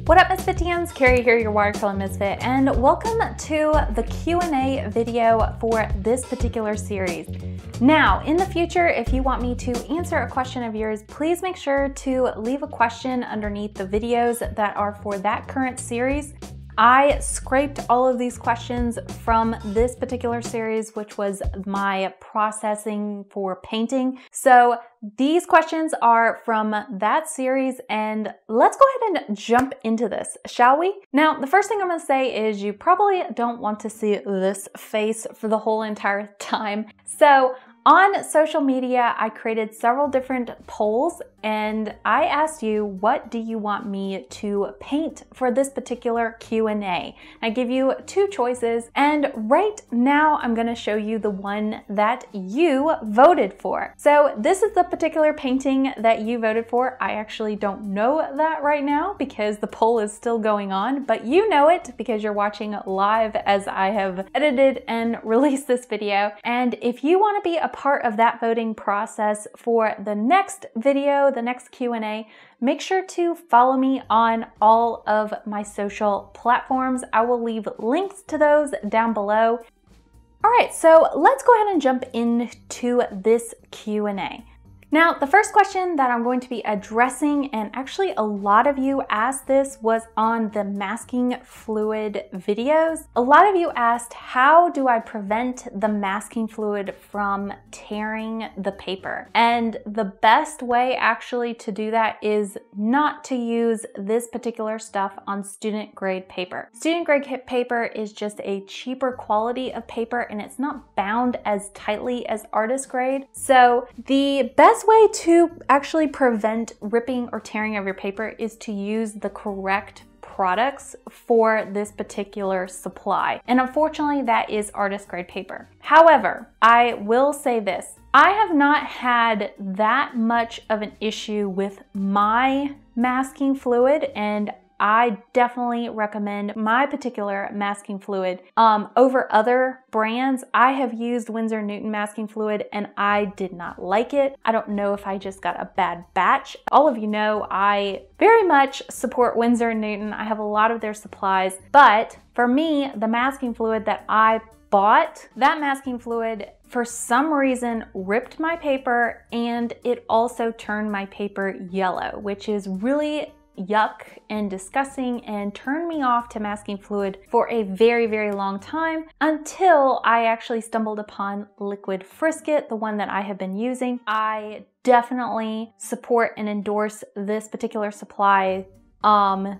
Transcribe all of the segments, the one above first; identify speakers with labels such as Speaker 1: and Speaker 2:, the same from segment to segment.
Speaker 1: What up, Misfitians? Carrie here, your watercolor misfit, and welcome to the Q&A video for this particular series. Now, in the future, if you want me to answer a question of yours, please make sure to leave a question underneath the videos that are for that current series. I scraped all of these questions from this particular series, which was my processing for painting. So these questions are from that series, and let's go ahead and jump into this, shall we? Now, the first thing I'm gonna say is you probably don't want to see this face for the whole entire time. So on social media, I created several different polls and I asked you, what do you want me to paint for this particular Q&A? I give you two choices, and right now I'm gonna show you the one that you voted for. So this is the particular painting that you voted for. I actually don't know that right now because the poll is still going on, but you know it because you're watching live as I have edited and released this video. And if you wanna be a part of that voting process for the next video, the next Q&A, make sure to follow me on all of my social platforms. I will leave links to those down below. All right, so let's go ahead and jump into this Q&A. Now, the first question that I'm going to be addressing, and actually a lot of you asked this, was on the masking fluid videos. A lot of you asked, how do I prevent the masking fluid from tearing the paper? And the best way actually to do that is not to use this particular stuff on student grade paper. Student grade paper is just a cheaper quality of paper and it's not bound as tightly as artist grade. So the best way to actually prevent ripping or tearing of your paper is to use the correct products for this particular supply. And unfortunately, that is artist grade paper. However, I will say this. I have not had that much of an issue with my masking fluid, and I definitely recommend my particular masking fluid over other brands. I have used Winsor & Newton masking fluid and I did not like it. I don't know if I just got a bad batch. All of you know I very much support Winsor & Newton. I have a lot of their supplies, but for me, the masking fluid that I bought, that masking fluid for some reason ripped my paper, and it also turned my paper yellow, which is really yuck and disgusting and turned me off to masking fluid for a very, very long time until I actually stumbled upon liquid Frisket, the one that I have been using. I definitely support and endorse this particular supply.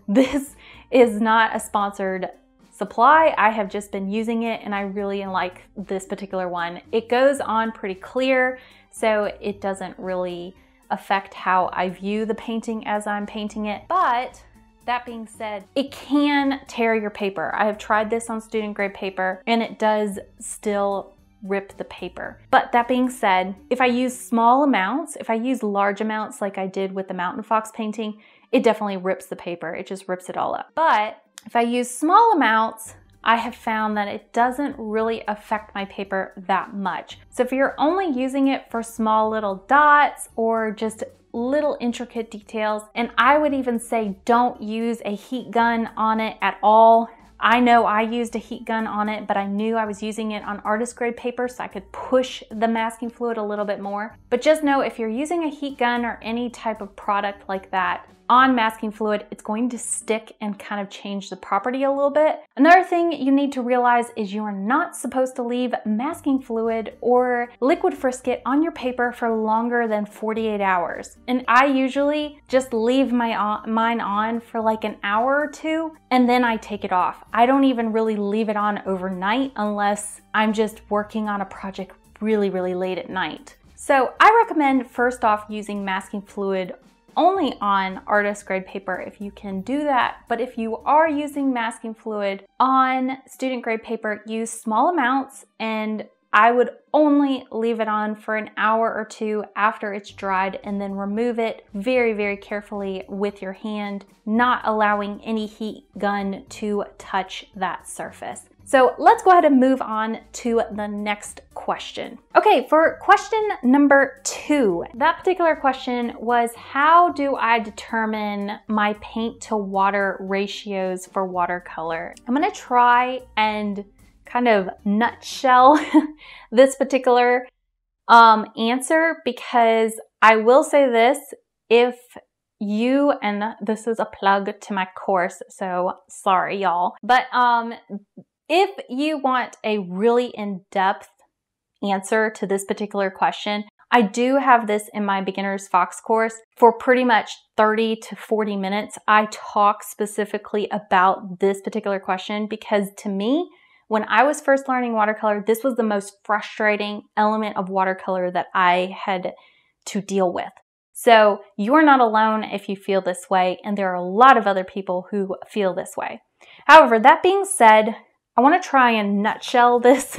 Speaker 1: This is not a sponsored supply. I have just been using it and I really like this particular one. It goes on pretty clear, so it doesn't really affect how I view the painting as I'm painting it. But that being said, it can tear your paper. I have tried this on student grade paper and it does still rip the paper. But that being said, if I use small amounts, if I use large amounts like I did with the Mountain Fox painting, it definitely rips the paper. It just rips it all up. But if I use small amounts, I have found that it doesn't really affect my paper that much. So if you're only using it for small little dots or just little intricate details, and I would even say don't use a heat gun on it at all. I know I used a heat gun on it, but I knew I was using it on artist grade paper so I could push the masking fluid a little bit more. But just know if you're using a heat gun or any type of product like that on masking fluid, it's going to stick and kind of change the property a little bit. Another thing you need to realize is you are not supposed to leave masking fluid or liquid Frisket on your paper for longer than 48 hours. And I usually just leave mine on for like an hour or two and then I take it off. I don't even really leave it on overnight unless I'm just working on a project really, really late at night. So I recommend first off using masking fluid only on artist grade paper if you can do that. But if you are using masking fluid on student grade paper, use small amounts, and I would only leave it on for an hour or two after it's dried and then remove it very, very carefully with your hand, not allowing any heat gun to touch that surface. So let's go ahead and move on to the next question. Okay, for question number 2, that particular question was, how do I determine my paint to water ratios for watercolor? I'm gonna try and kind of nutshell this particular answer, because I will say this, if you, and this is a plug to my course, so sorry y'all, but if you want a really in-depth answer to this particular question, I do have this in my Beginner's Fox course. For pretty much 30 to 40 minutes, I talk specifically about this particular question, because to me, when I was first learning watercolor, this was the most frustrating element of watercolor that I had to deal with. So you're not alone if you feel this way, and there are a lot of other people who feel this way. However, that being said, I want to try and nutshell this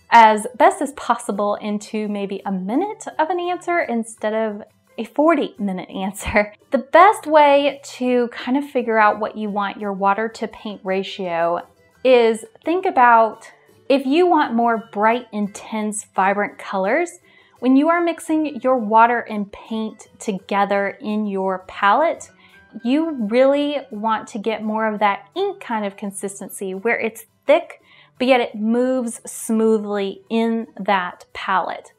Speaker 1: as best as possible into maybe a minute of an answer instead of a 40-minute answer. The best way to kind of figure out what you want your water to paint ratio is think about, if you want more bright, intense, vibrant colors, when you are mixing your water and paint together in your palette, you really want to get more of that ink kind of consistency where it's thick, but yet it moves smoothly in that palette.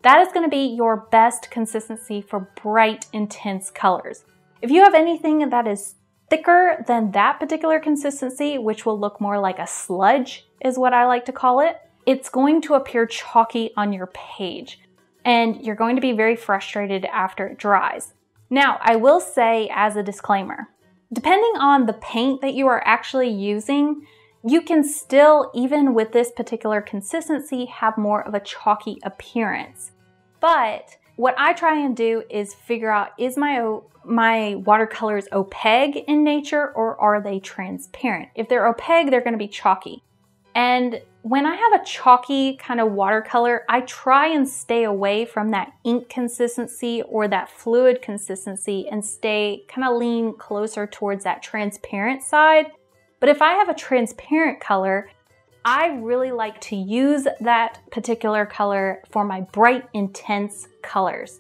Speaker 1: That is going to be your best consistency for bright, intense colors. If you have anything that is thicker than that particular consistency, which will look more like a sludge is what I like to call it, it's going to appear chalky on your page, and you're going to be very frustrated after it dries. Now, I will say as a disclaimer, depending on the paint that you are actually using, you can still, even with this particular consistency, have more of a chalky appearance. But what I try and do is figure out, is my watercolors opaque in nature, or are they transparent? If they're opaque, they're going to be chalky. And when I have a chalky kind of watercolor, I try and stay away from that ink consistency or that fluid consistency and stay kind of lean closer towards that transparent side. But if I have a transparent color, I really like to use that particular color for my bright, intense colors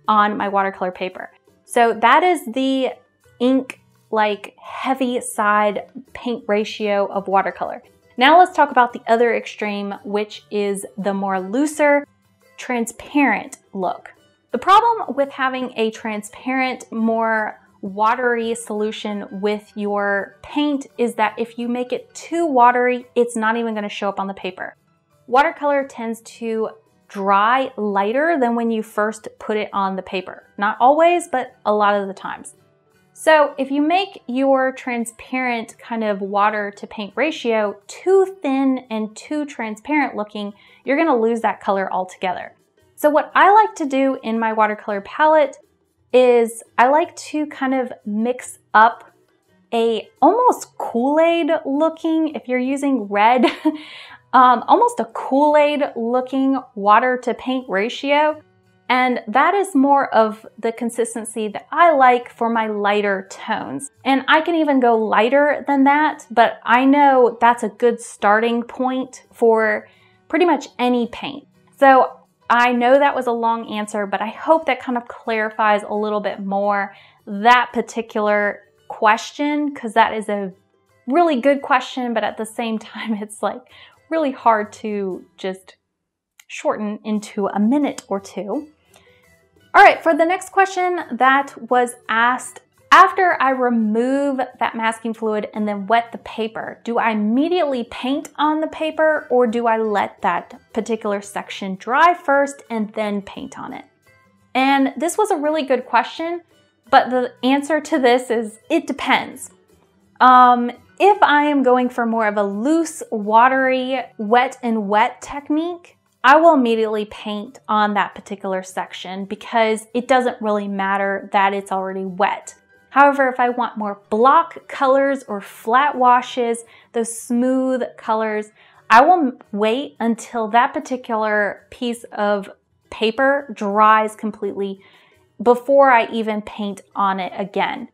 Speaker 1: on my watercolor paper. So that is the ink, like heavy side paint ratio of watercolor. Now let's talk about the other extreme, which is the more looser, transparent look. The problem with having a transparent, more watery solution with your paint is that if you make it too watery, it's not even going to show up on the paper. Watercolor tends to dry lighter than when you first put it on the paper. Not always, but a lot of the times. So if you make your transparent kind of water to paint ratio too thin and too transparent looking, you're going to lose that color altogether. So what I like to do in my watercolor palette is I like to kind of mix up a almost Kool-Aid looking, if you're using red, almost a Kool-Aid looking water to paint ratio. And that is more of the consistency that I like for my lighter tones. And I can even go lighter than that, but I know that's a good starting point for pretty much any paint. So I know that was a long answer, but I hope that kind of clarifies a little bit more that particular question, because that is a really good question, but at the same time, it's like really hard to just shorten into a minute or two. All right, for the next question that was asked, after I remove that masking fluid and then wet the paper, do I immediately paint on the paper, or do I let that particular section dry first and then paint on it? And this was a really good question, but the answer to this is it depends. If I am going for more of a loose, watery, wet and wet technique, I will immediately paint on that particular section because it doesn't really matter that it's already wet. However, if I want more block colors or flat washes, those smooth colors, I will wait until that particular piece of paper dries completely before I even paint on it again.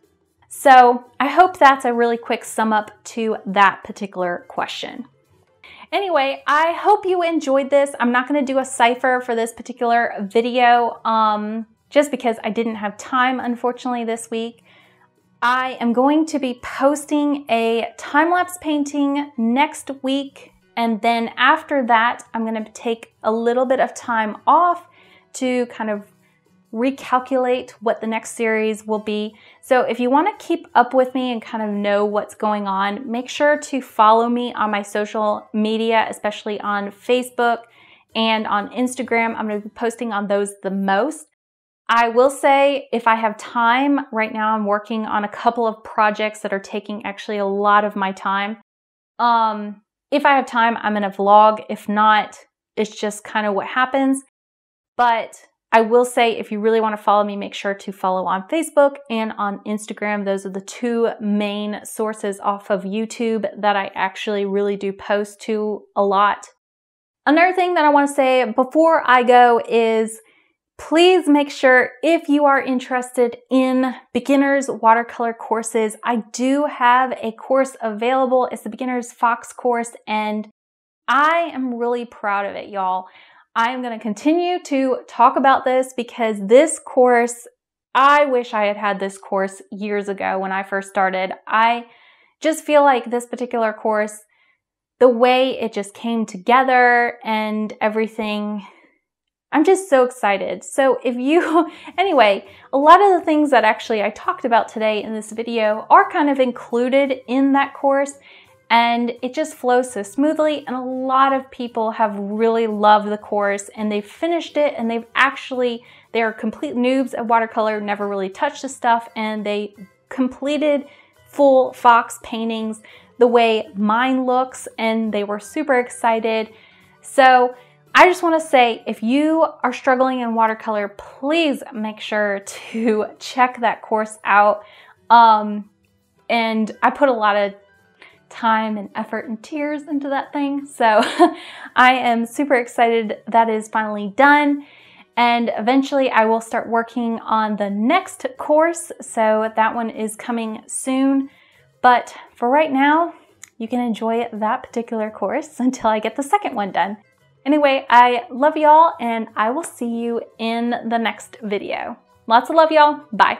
Speaker 1: So I hope that's a really quick sum up to that particular question. Anyway, I hope you enjoyed this. I'm not going to do a cipher for this particular video just because I didn't have time, unfortunately, this week. I am going to be posting a time-lapse painting next week, and then after that, I'm going to take a little bit of time off to kind of recalculate what the next series will be. So if you want to keep up with me and kind of know what's going on, make sure to follow me on my social media, especially on Facebook and on Instagram. I'm going to be posting on those the most. I will say if I have time, right now I'm working on a couple of projects that are taking actually a lot of my time. If I have time, I'm going to vlog. If not, it's just kind of what happens. But I will say if you really want to follow me, make sure to follow on Facebook and on Instagram. Those are the two main sources off of YouTube that I actually really do post to a lot. Another thing that I want to say before I go is please make sure if you are interested in beginners watercolor courses, I do have a course available. It's the Beginner's Fox course, and I am really proud of it, y'all. I am going to continue to talk about this because this course, I wish I had had this course years ago when I first started. I just feel like this particular course, the way it just came together and everything, I'm just so excited. So anyway, a lot of the things that actually I talked about today in this video are kind of included in that course, and it just flows so smoothly, and a lot of people have really loved the course and they've finished it, and they are complete noobs at watercolor, never really touched the stuff, and they completed full fox paintings the way mine looks, and they were super excited. So I just want to say, if you are struggling in watercolor, please make sure to check that course out. And I put a lot of time and effort and tears into that thing. So I am super excited that is finally done. And eventually I will start working on the next course. So that one is coming soon. But for right now, you can enjoy that particular course until I get the second one done. Anyway, I love y'all, and I will see you in the next video. Lots of love, y'all. Bye.